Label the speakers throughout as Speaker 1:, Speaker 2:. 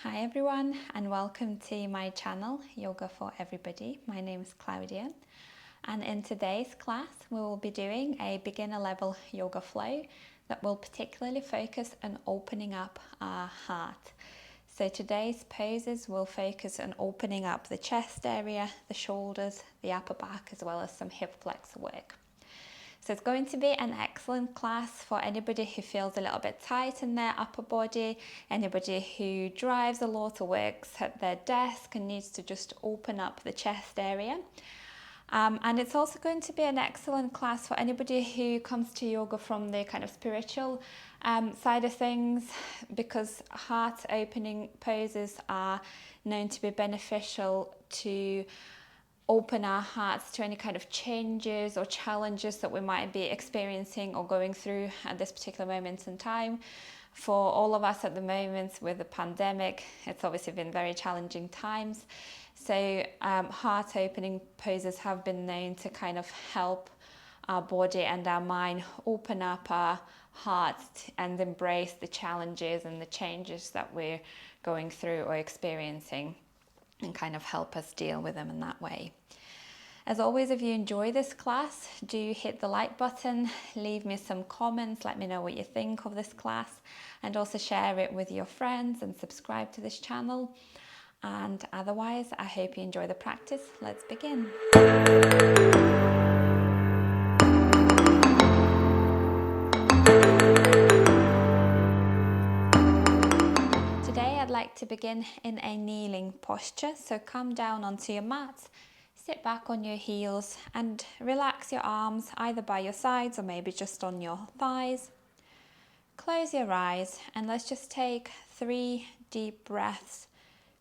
Speaker 1: Hi everyone and welcome to my channel Yoga for Everybody. My name is Claudia and in today's class we will be doing a beginner level yoga flow that will particularly focus on opening up our heart. So today's poses will focus on opening up the chest area, the shoulders, the upper back, as well as some hip flexor work. So it's going to be an excellent class for anybody who feels a little bit tight in their upper body, anybody who drives a lot or works at their desk and needs to just open up the chest area. And it's also going to be an excellent class for anybody who comes to yoga from the kind of spiritual side of things, because heart opening poses are known to be beneficial to open our hearts to any kind of changes or challenges that we might be experiencing or going through at this particular moment in time. For all of us at the moment with the pandemic, it's obviously been very challenging times. So heart opening poses have been known to kind of help our body and our mind open up our hearts and embrace the challenges and the changes that we're going through or experiencing, and kind of help us deal with them in that way. As always, if you enjoy this class, do hit the like button, leave me some comments, let me know what you think of this class, and also share it with your friends and subscribe to this channel. And otherwise, I hope you enjoy the practice. Let's begin. I'd like to begin in a kneeling posture, so come down onto your mat, sit back on your heels and relax your arms either by your sides or maybe just on your thighs. Close your eyes and let's just take 3 deep breaths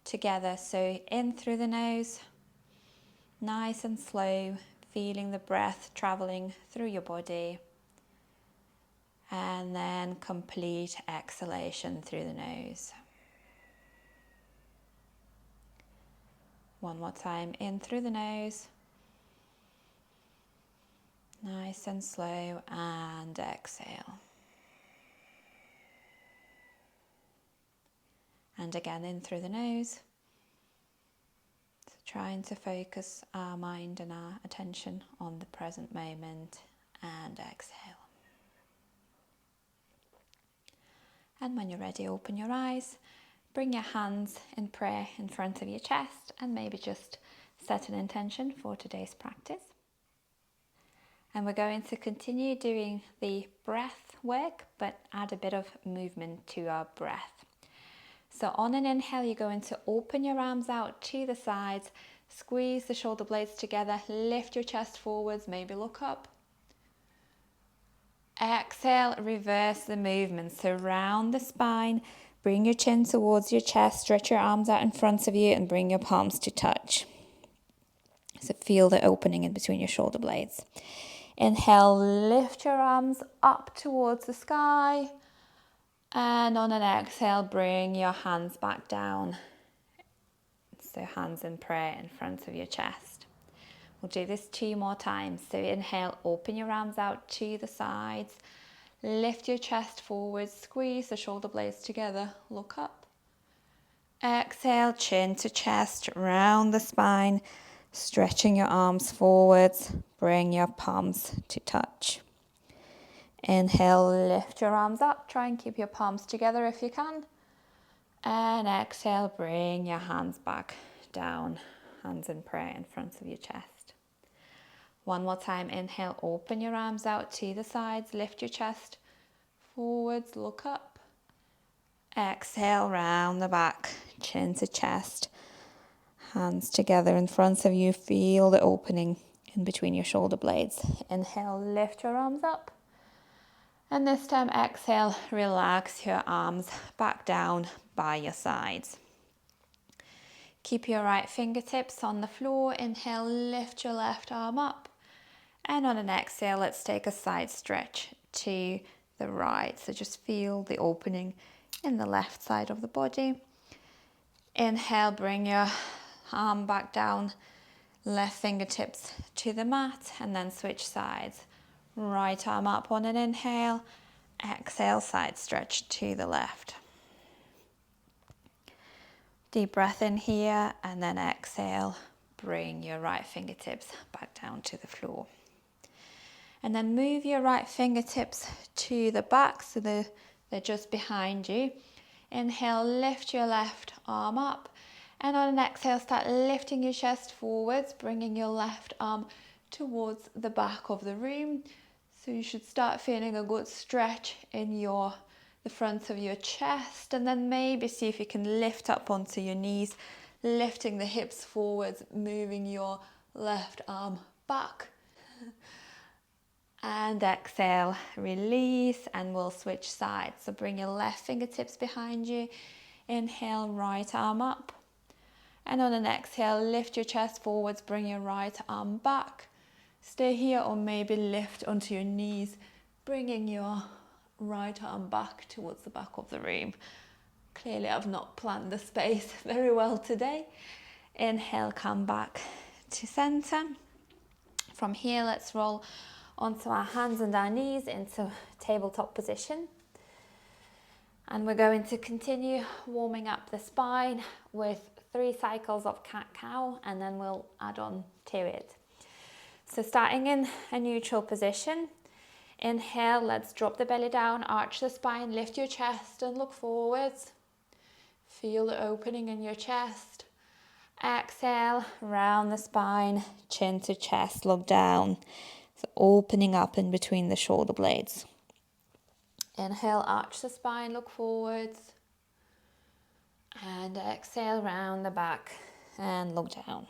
Speaker 1: together. So in through the nose, nice and slow, feeling the breath traveling through your body, and then complete exhalation through the nose. One more time, in through the nose, nice and slow, and exhale. And again, in through the nose. So trying to focus our mind and our attention on the present moment, and exhale. And when you're ready, open your eyes. Bring your hands in prayer in front of your chest and maybe just set an intention for today's practice. And we're going to continue doing the breath work, but add a bit of movement to our breath. So on an inhale, you're going to open your arms out to the sides, squeeze the shoulder blades together, lift your chest forwards, maybe look up. Exhale, reverse the movement. So round the spine, bring your chin towards your chest, stretch your arms out in front of you and bring your palms to touch. So feel the opening in between your shoulder blades. Inhale, lift your arms up towards the sky. And on an exhale, bring your hands back down. So hands in prayer in front of your chest. We'll do this 2 more times. So inhale, open your arms out to the sides. Lift your chest forward, squeeze the shoulder blades together, look up. Exhale, chin to chest, round the spine, stretching your arms forwards, bring your palms to touch. Inhale, lift your arms up, try and keep your palms together if you can. And exhale, bring your hands back down, hands in prayer in front of your chest. One more time, inhale, open your arms out to the sides, lift your chest forwards, look up. Exhale, round the back, chin to chest, hands together in front of you, feel the opening in between your shoulder blades. Inhale, lift your arms up. And this time, exhale, relax your arms back down by your sides. Keep your right fingertips on the floor. Inhale, lift your left arm up. And on an exhale, let's take a side stretch to the right. So just feel the opening in the left side of the body. Inhale, bring your arm back down, left fingertips to the mat, and then switch sides. Right arm up on an inhale, exhale, side stretch to the left. Deep breath in here, and then exhale. Bring your right fingertips back down to the floor. And then move your right fingertips to the back so they're just behind you. Inhale, lift your left arm up. And on an exhale, start lifting your chest forwards, bringing your left arm towards the back of the room. So you should start feeling a good stretch in the front of your chest, and then maybe see if you can lift up onto your knees, lifting the hips forwards, moving your left arm back. And exhale, release, and we'll switch sides. So bring your left fingertips behind you. Inhale, right arm up. And on an exhale, lift your chest forwards, bring your right arm back. Stay here or maybe lift onto your knees, bringing your right arm back towards the back of the room. Clearly I've not planned the space very well today. Inhale, come back to center. From here, let's roll onto our hands and our knees into tabletop position. And we're going to continue warming up the spine with 3 cycles of cat-cow, and then we'll add on to it. So starting in a neutral position, inhale, let's drop the belly down, arch the spine, lift your chest and look forwards. Feel the opening in your chest. Exhale, round the spine, chin to chest, look down. So opening up in between the shoulder blades. Inhale, arch the spine, look forwards. And exhale, round the back and look down.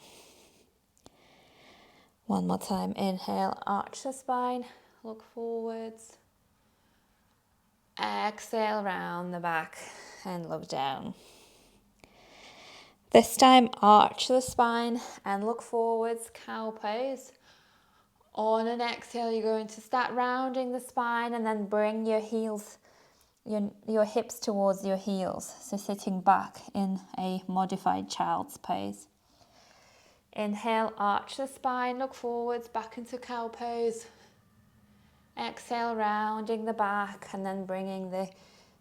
Speaker 1: One more time. Inhale, arch the spine, look forwards. Exhale, round the back and look down. This time, arch the spine and look forwards, cow pose. On an exhale, you're going to start rounding the spine and then bring your heels, your hips towards your heels. So sitting back in a modified child's pose. Inhale, arch the spine, look forwards, back into cow pose. Exhale, rounding the back and then bringing the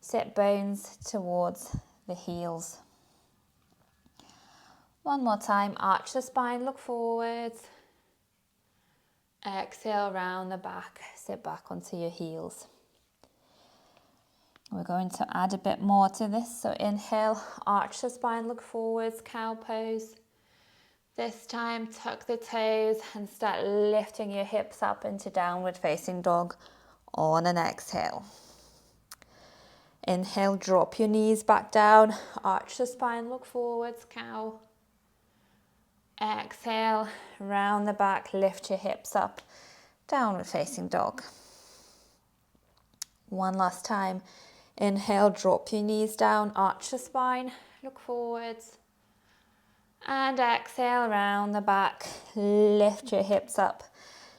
Speaker 1: sit bones towards the heels. One more time, arch the spine, look forwards. Exhale, round the back, sit back onto your heels. We're going to add a bit more to this. So inhale, arch the spine, look forwards, cow pose. This time, tuck the toes and start lifting your hips up into downward facing dog on an exhale. Inhale, drop your knees back down, arch the spine, look forwards, cow. Exhale, round the back, lift your hips up, downward facing dog. One last time. Inhale, drop your knees down, arch the spine, look forwards. And exhale, round the back, lift your hips up,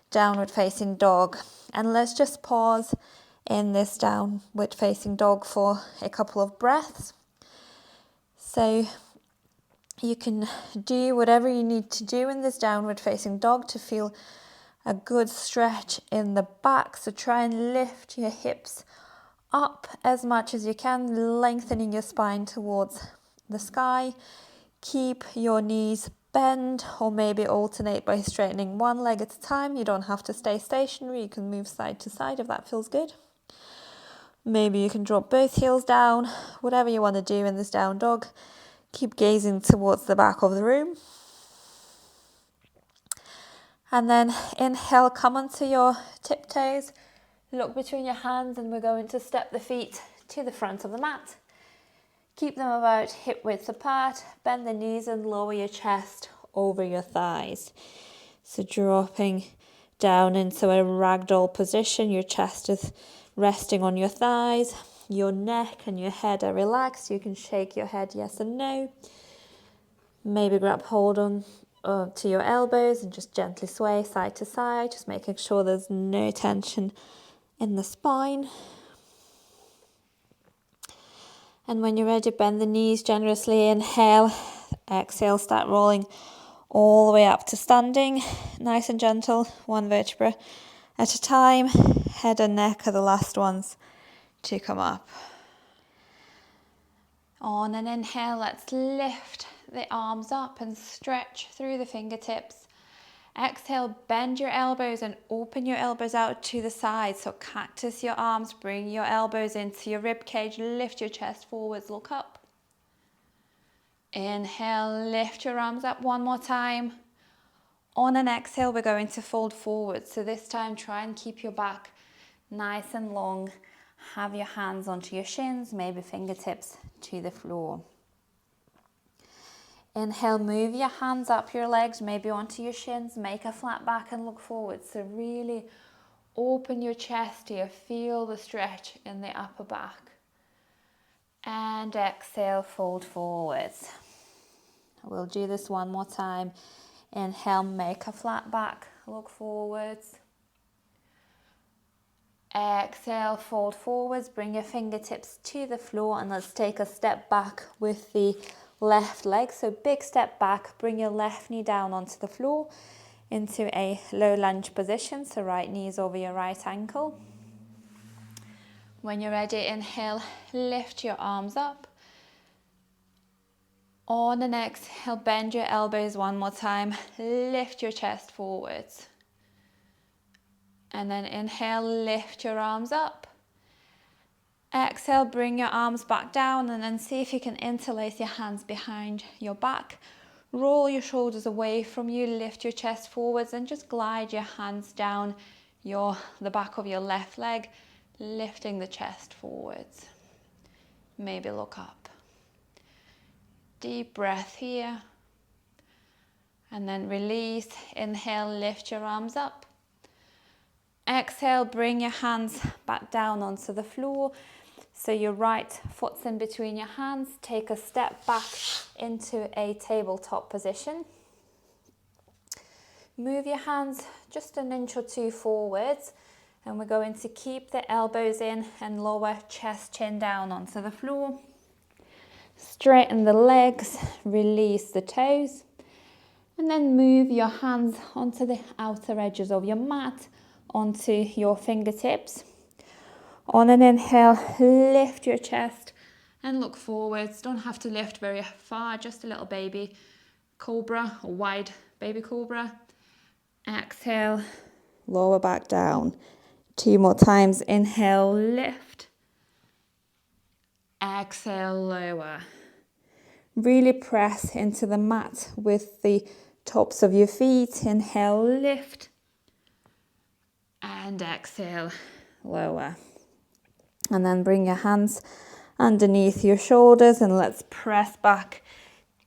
Speaker 1: downward facing dog. And let's just pause in this downward facing dog for a couple of breaths. So you can do whatever you need to do in this downward facing dog to feel a good stretch in the back. So try and lift your hips up as much as you can, lengthening your spine towards the sky. Keep your knees bent, or maybe alternate by straightening one leg at a time. You don't have to stay stationary. You can move side to side if that feels good. Maybe you can drop both heels down, whatever you want to do in this down dog. Keep gazing towards the back of the room. And then inhale, come onto your tiptoes. Look between your hands and we're going to step the feet to the front of the mat. Keep them about hip width apart. Bend the knees and lower your chest over your thighs. So dropping down into a ragdoll position. Your chest is resting on your thighs. Your neck and your head are relaxed. You can shake your head yes and no. Maybe grab hold on to your elbows and just gently sway side to side. Just making sure there's no tension in the spine. And when you're ready, bend the knees generously. Inhale, exhale, start rolling all the way up to standing. Nice and gentle, one vertebra at a time. Head and neck are the last ones to come up. On an inhale, let's lift the arms up and stretch through the fingertips. Exhale, bend your elbows and open your elbows out to the side. So cactus your arms, bring your elbows into your rib cage, lift your chest forwards, look up. Inhale, lift your arms up one more time. On an exhale, we're going to fold forward. So this time, try and keep your back nice and long. Have your hands onto your shins, maybe fingertips to the floor. Inhale, move your hands up your legs, maybe onto your shins, make a flat back and look forward. So really open your chest here, feel the stretch in the upper back. And exhale, fold forwards. We'll do this one more time. Inhale, make a flat back, look forwards. Exhale, fold forwards, bring your fingertips to the floor, and let's take a step back with the left leg. So big step back, bring your left knee down onto the floor into a low lunge position. So right knee is over your right ankle. When you're ready, inhale, lift your arms up. On an exhale, bend your elbows one more time, lift your chest forwards. And then inhale, lift your arms up. Exhale, bring your arms back down, and then see if you can interlace your hands behind your back. Roll your shoulders away from you, lift your chest forwards, and just glide your hands down the back of your left leg, lifting the chest forwards. Maybe look up. Deep breath here. And then release. Inhale, lift your arms up. Exhale, bring your hands back down onto the floor. So your right foot's in between your hands. Take a step back into a tabletop position. Move your hands just an inch or two forwards. And we're going to keep the elbows in and lower chest, chin down onto the floor. Straighten the legs, release the toes. And then move your hands onto the outer edges of your mat, onto your fingertips. On an inhale, lift your chest and look forwards. Don't have to lift very far, just a little baby cobra or wide baby cobra. Exhale, lower back down. 2 more times. Inhale, lift. Exhale, lower. Really press into the mat with the tops of your feet. Inhale, lift. And exhale, lower. And then bring your hands underneath your shoulders and let's press back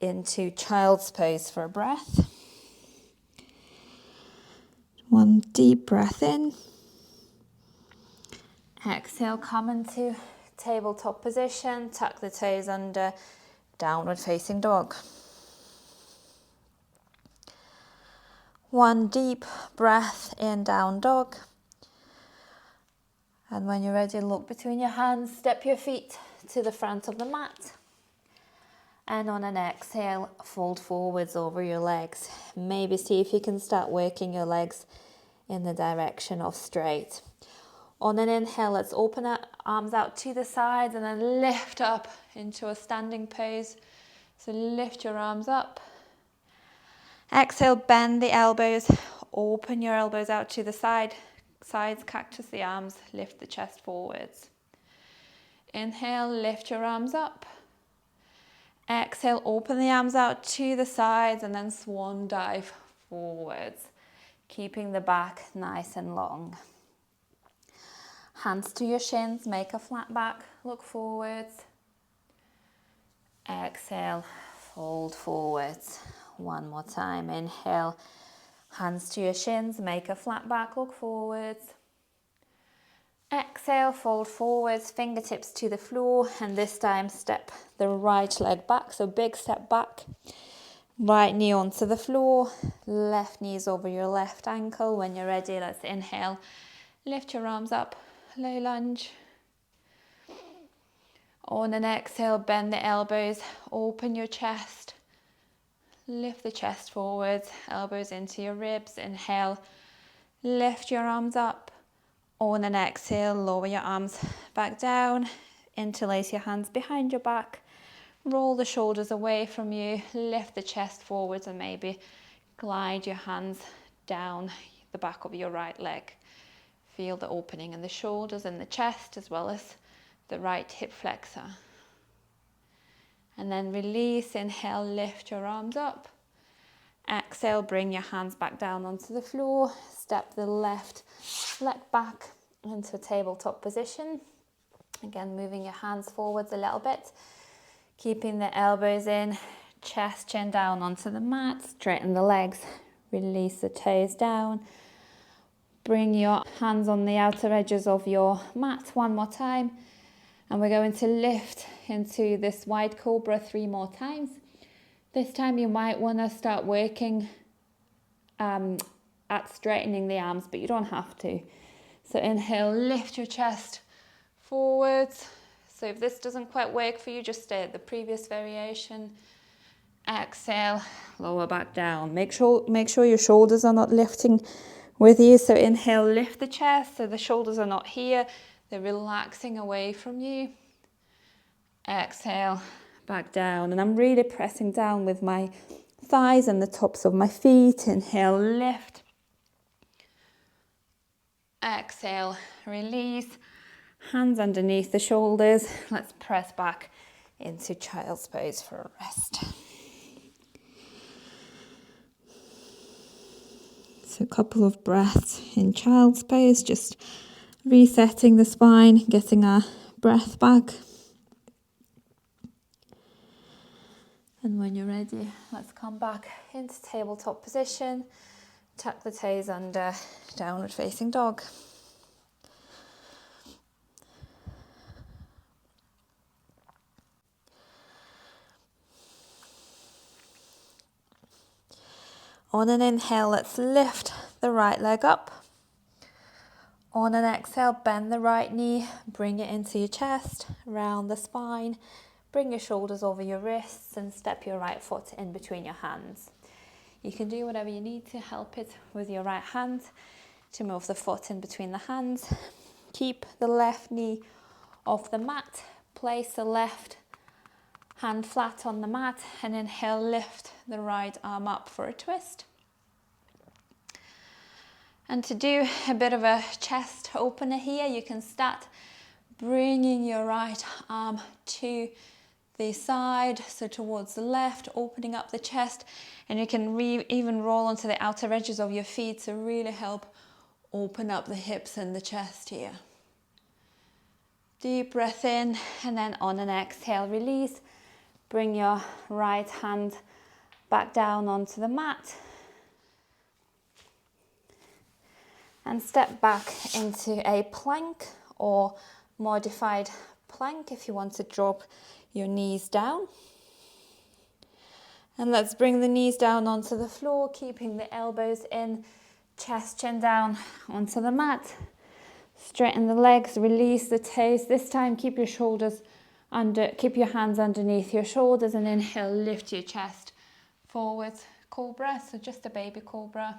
Speaker 1: into child's pose for a breath. One deep breath in. Exhale, come into tabletop position. Tuck the toes under, downward facing dog. One deep breath in, down dog. And when you're ready, look between your hands, step your feet to the front of the mat. And on an exhale, fold forwards over your legs. Maybe see if you can start working your legs in the direction of straight. On an inhale, let's open our arms out to the sides and then lift up into a standing pose. So lift your arms up. Exhale, bend the elbows, open your elbows out to the sides, cactus the arms, lift the chest forwards. Inhale, lift your arms up. Exhale, open the arms out to the sides and then swan dive forwards, keeping the back nice and long. Hands to your shins, make a flat back, look forwards. Exhale, fold forwards. One more time, inhale, hands to your shins, make a flat back, look forwards. Exhale, fold forwards, fingertips to the floor, and this time step the right leg back, so big step back. Right knee onto the floor, left knee is over your left ankle. When you're ready, let's inhale, lift your arms up, low lunge. On an exhale, bend the elbows, open your chest. Lift the chest forwards, elbows into your ribs. Inhale, lift your arms up. On an exhale, lower your arms back down. Interlace your hands behind your back. roll the shoulders away from you, lift the chest forwards, and maybe glide your hands down the back of your right leg. Feel the opening in the shoulders and the chest, as well as the right hip flexor. And then release, inhale, lift your arms up. Exhale, bring your hands back down onto the floor. Step the left leg back into a tabletop position. Again, moving your hands forwards a little bit. Keeping the elbows in, chest, chin down onto the mat. Straighten the legs, release the toes down. Bring your hands on the outer edges of your mat one more time. And we're going to lift into this wide cobra 3 more times. This time you might want to start working at straightening the arms, but you don't have to. So inhale, lift your chest forwards. So if this doesn't quite work for you, just stay at the previous variation. Exhale, lower back down. Make sure your shoulders are not lifting with you. So inhale, lift the chest. So the shoulders are not here. They're relaxing away from you. Exhale, back down. And I'm really pressing down with my thighs and the tops of my feet. Inhale, lift. Exhale, release. Hands underneath the shoulders. Let's press back into child's pose for a rest. So a couple of breaths in child's pose, just resetting the spine, getting our breath back. And when you're ready, let's come back into tabletop position. Tuck the toes under, downward facing dog. On an inhale, let's lift the right leg up. On an exhale, bend the right knee, bring it into your chest, round the spine. Bring your shoulders over your wrists and step your right foot in between your hands. You can do whatever you need to help it with your right hand to move the foot in between the hands. Keep the left knee off the mat. Place the left hand flat on the mat and inhale, lift the right arm up for a twist. And to do a bit of a chest opener here, you can start bringing your right arm to the side, so towards the left, opening up the chest, and you can even roll onto the outer edges of your feet to really help open up the hips and the chest here. Deep breath in, and then on an exhale, release. Bring your right hand back down onto the mat and step back into a plank or modified plank if you want to drop your knees down. And let's bring the knees down onto the floor, keeping the elbows in, chest, chin down onto the mat. Straighten the legs, release the toes. This time keep your shoulders under, keep your hands underneath your shoulders, and inhale, lift your chest forwards, cobra, so just a baby cobra.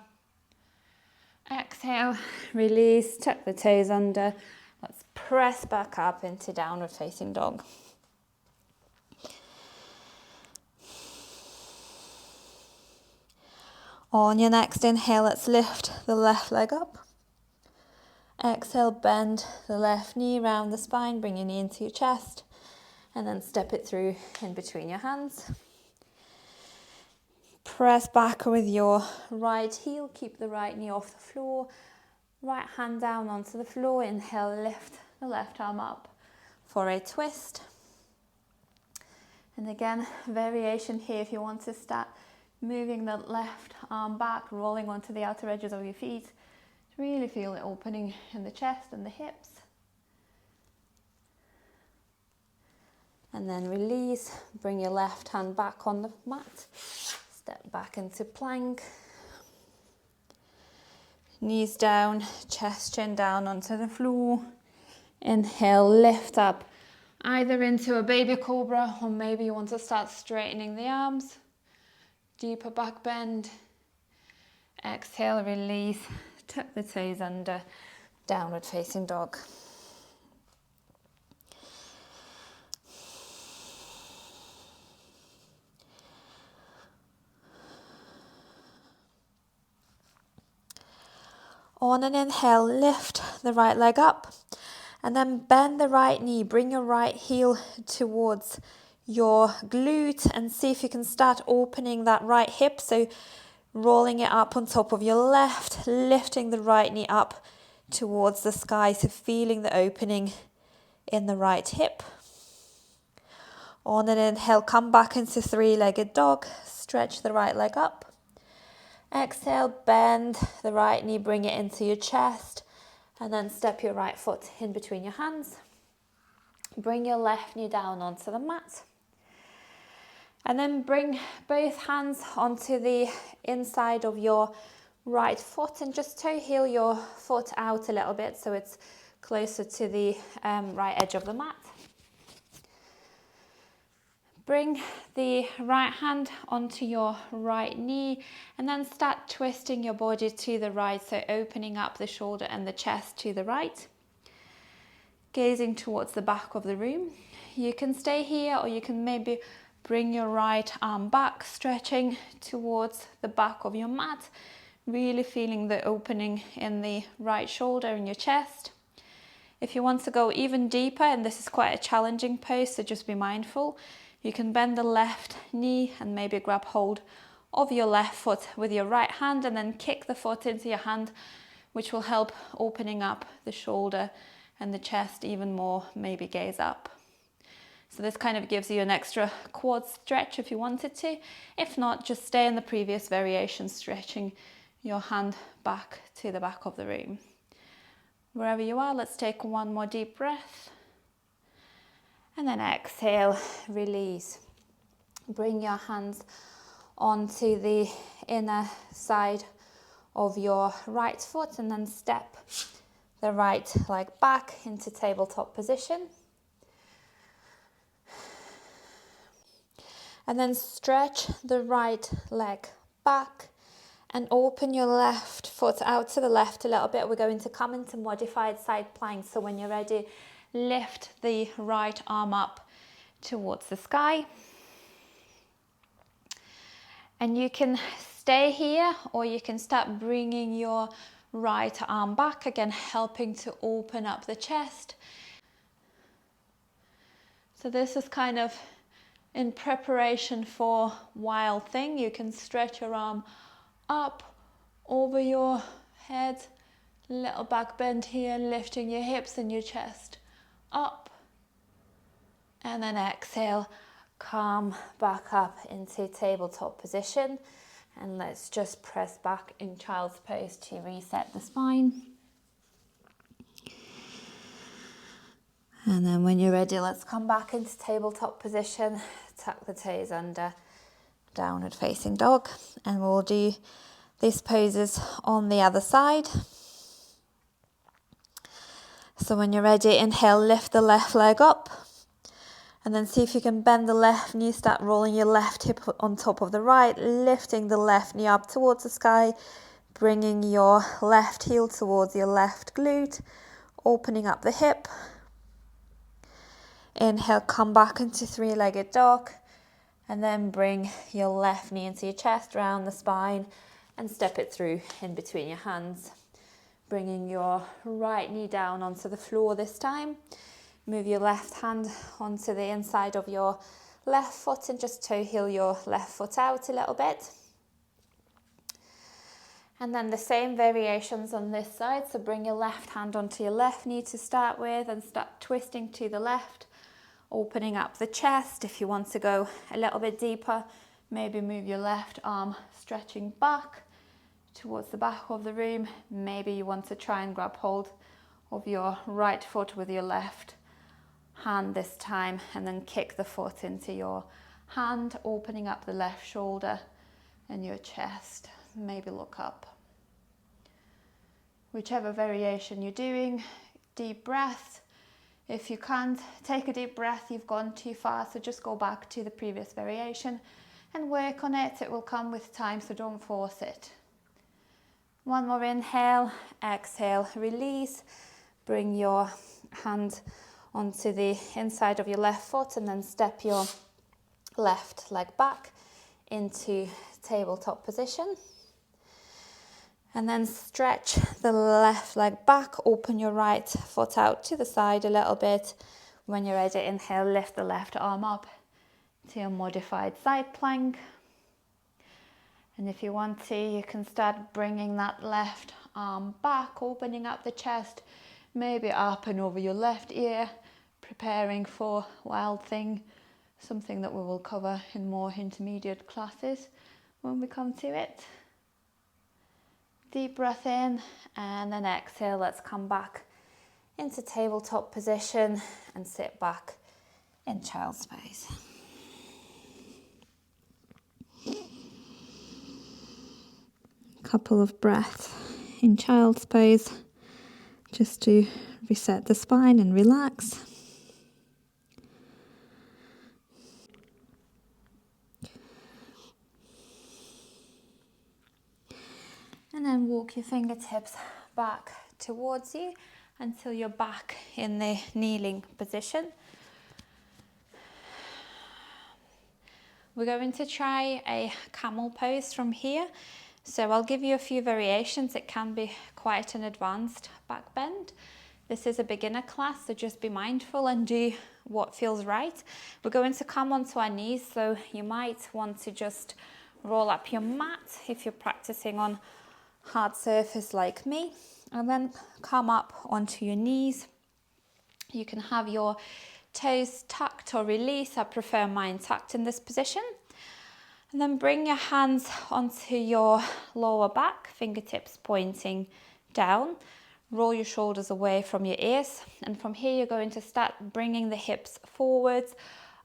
Speaker 1: Exhale, release, tuck the toes under. Let's press back up into downward facing dog. On your next inhale, let's lift the left leg up. Exhale, bend the left knee round the spine, bring your knee into your chest, and then step it through in between your hands. Press back with your right heel, keep the right knee off the floor, right hand down onto the floor. Inhale, lift the left arm up for a twist. And again, variation here if you want to start moving the left arm back, rolling onto the outer edges of your feet. Really feel the opening in the chest and the hips. And then release, bring your left hand back on the mat. Step back into plank. Knees down, chest, chin down onto the floor. Inhale, lift up either into a baby cobra, or maybe you want to start straightening the arms. Deeper back bend. Exhale, release. Tuck the toes under, downward facing dog. On an inhale, lift the right leg up and then bend the right knee. Bring your right heel towards your glute and see if you can start opening that right hip. So rolling it up on top of your left, lifting the right knee up towards the sky. So feeling the opening in the right hip. On an inhale, come back into three-legged dog. Stretch the right leg up. Exhale, bend the right knee, bring it into your chest, and then step your right foot in between your hands. Bring your left knee down onto the mat. And then bring both hands onto the inside of your right foot and just toe heel your foot out a little bit so it's closer to the right edge of the mat. Bring the right hand onto your right knee and then start twisting your body to the right, so opening up the shoulder and the chest to the right. Gazing towards the back of the room. You can stay here or you can maybe bring your right arm back, stretching towards the back of your mat, really feeling the opening in the right shoulder and your chest. If you want to go even deeper, and this is quite a challenging pose, so just be mindful, you can bend the left knee and maybe grab hold of your left foot with your right hand and then kick the foot into your hand, which will help opening up the shoulder and the chest even more, maybe gaze up. So this kind of gives you an extra quad stretch if you wanted to. If not, just stay in the previous variation, stretching your hand back to the back of the room. Wherever you are, let's take one more deep breath. And then exhale, release. Bring your hands onto the inner side of your right foot and then step the right leg back into tabletop position. And then stretch the right leg back and open your left foot out to the left a little bit. We're going to come into modified side plank. So when you're ready, lift the right arm up towards the sky. And you can stay here or you can start bringing your right arm back, again helping to open up the chest. So this is kind of in preparation for wild thing. You can stretch your arm up over your head, little back bend here, lifting your hips and your chest up, and then exhale, come back up into tabletop position, and let's just press back in child's pose to reset the spine. And then when you're ready, let's come back into tabletop position, tuck the toes under, downward facing dog, and we'll do these poses on the other side. So when you're ready, inhale, lift the left leg up, and then see if you can bend the left knee, start rolling your left hip on top of the right, lifting the left knee up towards the sky, bringing your left heel towards your left glute, opening up the hip. Inhale, come back into three-legged dog, and then bring your left knee into your chest, round the spine, and step it through in between your hands. Bringing your right knee down onto the floor this time. Move your left hand onto the inside of your left foot and just toe heel your left foot out a little bit. And then the same variations on this side. So bring your left hand onto your left knee to start with and start twisting to the left, opening up the chest. If you want to go a little bit deeper, maybe move your left arm stretching back towards the back of the room. Maybe you want to try and grab hold of your right foot with your left hand this time, and then kick the foot into your hand, opening up the left shoulder and your chest. Maybe look up. Whichever variation you're doing, deep breath. If you can't take a deep breath, you've gone too far, so just go back to the previous variation and work on it. It will come with time, so don't force it. One more inhale, exhale, release. Bring your hand onto the inside of your left foot and then step your left leg back into tabletop position. And then stretch the left leg back, open your right foot out to the side a little bit. When you're ready, inhale, lift the left arm up to your modified side plank. And if you want to, you can start bringing that left arm back, opening up the chest, maybe up and over your left ear, preparing for Wild Thing, something that we will cover in more intermediate classes when we come to it. Deep breath in, and then exhale. Let's come back into tabletop position and sit back in child's pose. Couple of breaths in child's pose just to reset the spine and relax. And then walk your fingertips back towards you until you're back in the kneeling position. We're going to try a camel pose from here. So I'll give you a few variations. It can be quite an advanced back bend. This is a beginner class, so just be mindful and do what feels right. We're going to come onto our knees, so you might want to just roll up your mat if you're practicing on hard surface like me, and then come up onto your knees. You can have your toes tucked or release. I prefer mine tucked in this position. And then bring your hands onto your lower back, fingertips pointing down. Roll your shoulders away from your ears. And from here, you're going to start bringing the hips forwards,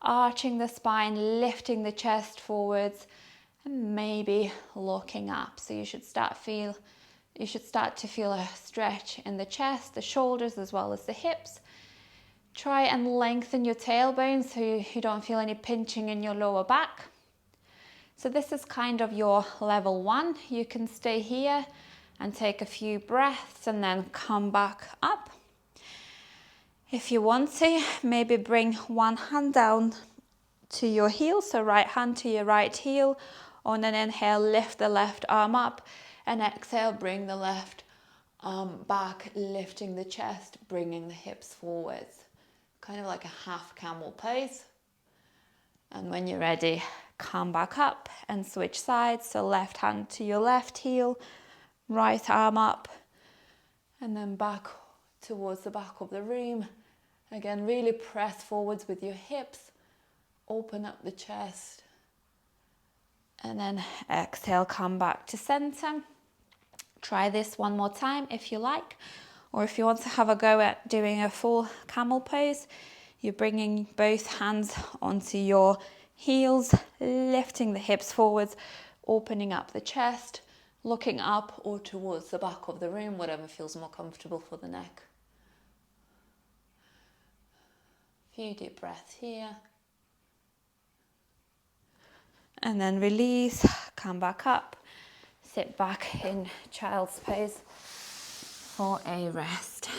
Speaker 1: arching the spine, lifting the chest forwards, and maybe looking up. So you should start to feel a stretch in the chest, the shoulders, as well as the hips. Try and lengthen your tailbone so you don't feel any pinching in your lower back. So this is kind of your level 1. You can stay here and take a few breaths and then come back up. If you want to, maybe bring one hand down to your heel, so right hand to your right heel. On an inhale, lift the left arm up, and exhale, bring the left arm back, lifting the chest, bringing the hips forwards. Kind of like a half camel pose. And when you're ready, come back up and switch sides. So left hand to your left heel, right arm up, and then back towards the back of the room. Again, really press forwards with your hips, open up the chest, and then exhale, come back to center. Try this one more time if you like, or if you want to have a go at doing a full camel pose, you're bringing both hands onto your heels, lifting the hips forwards, opening up the chest, looking up or towards the back of the room, whatever feels more comfortable for the neck. Few deep breaths here. And then release, come back up, sit back in child's pose for a rest.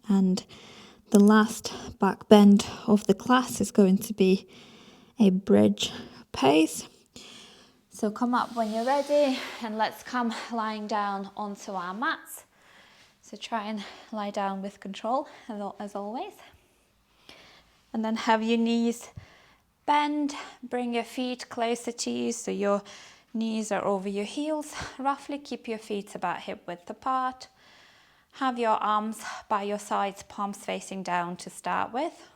Speaker 1: And the last back bend of the class is going to be a bridge pose. So come up when you're ready, and let's come lying down onto our mats. So try and lie down with control, as always. And then have your knees bend, bring your feet closer to you so your knees are over your heels. Roughly keep your feet about hip width apart. Have your arms by your sides, palms facing down to start with.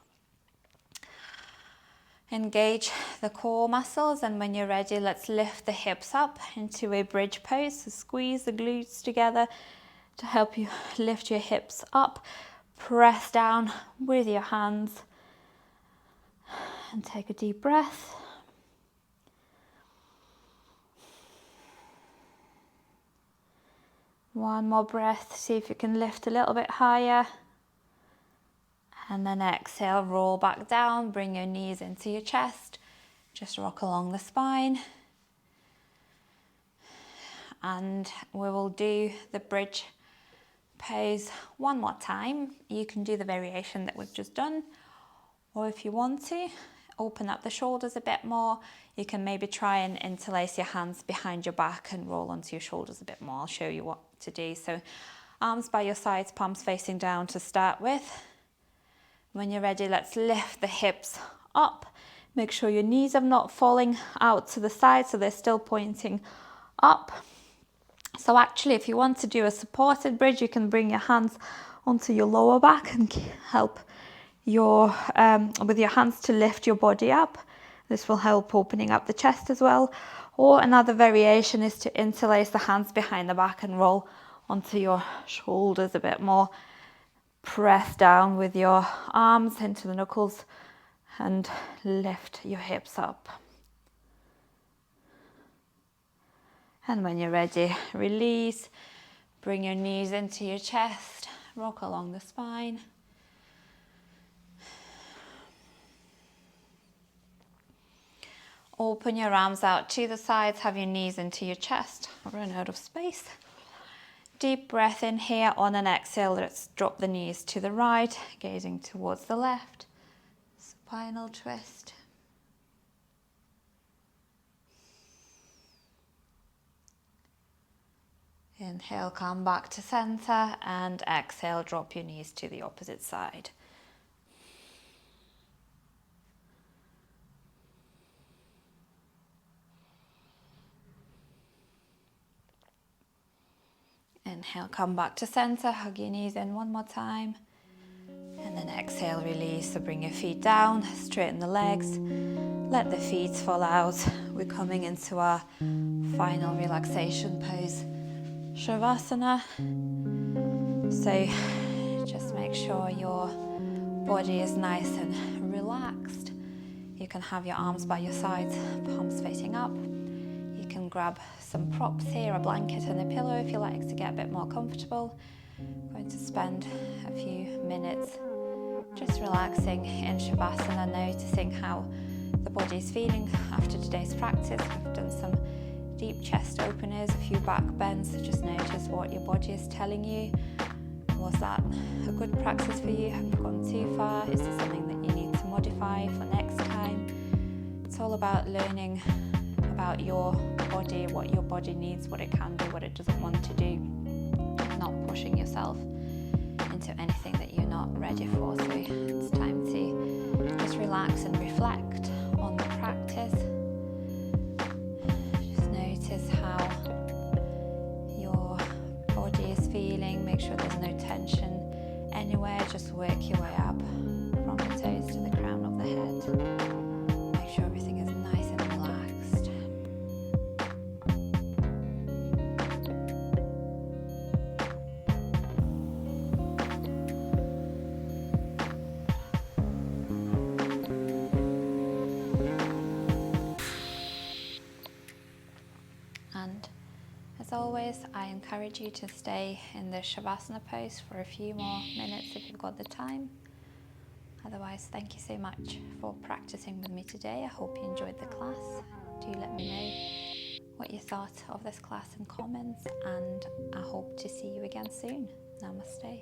Speaker 1: Engage the core muscles, and when you're ready, let's lift the hips up into a bridge pose. So squeeze the glutes together to help you lift your hips up. Press down with your hands and take a deep breath. One more breath, see if you can lift a little bit higher. And then exhale, roll back down, bring your knees into your chest. Just rock along the spine. And we will do the bridge pose one more time. You can do the variation that we've just done, Or if you want to, open up the shoulders a bit more. You can maybe try and interlace your hands behind your back and roll onto your shoulders a bit more. I'll show you what to do. So arms by your sides, palms facing down to start with. When you're ready, let's lift the hips up. Make sure your knees are not falling out to the side, so they're still pointing up. So actually, if you want to do a supported bridge, you can bring your hands onto your lower back and help with your hands to lift your body up. This will help opening up the chest as well. Or another variation is to interlace the hands behind the back and roll onto your shoulders a bit more. Press down with your arms into the knuckles and lift your hips up. And when you're ready, release. Bring your knees into your chest. Rock along the spine. Open your arms out to the sides, have your knees into your chest. Run out of space. Deep breath in here. On an exhale, let's drop the knees to the right, gazing towards the left. Spinal twist. Inhale, come back to center, and exhale, drop your knees to the opposite side. Inhale, come back to center, hug your knees in one more time. And then exhale, release. So bring your feet down, straighten the legs, let the feet fall out. We're coming into our final relaxation pose, Shavasana. So just make sure your body is nice and relaxed. You can have your arms by your sides, palms facing up. You can grab some props here, a blanket and a pillow if you like to get a bit more comfortable. I'm going to spend a few minutes just relaxing in Shavasana, noticing how the body is feeling after today's practice. We've done some deep chest openers, a few back bends, so just notice what your body is telling you. Was that a good practice for you? Have you gone too far? Is there something that you need to modify for next time? It's all about learning about your body, what your body needs, what it can do, what it doesn't want to do. Not pushing yourself into anything that you're not ready for. So it's time to just relax and reflect on the practice. Just notice how your body is feeling. Make sure there's no tension anywhere. Just work your way up from the toes to the crown of the head. Make sure everything is nice and relaxed. And as always, I encourage you to stay in the Shavasana pose for a few more minutes if you've got the time. Otherwise, thank you so much for practicing with me today. I hope you enjoyed the class. Do let me know what you thought of this class in comments, and I hope to see you again soon. Namaste.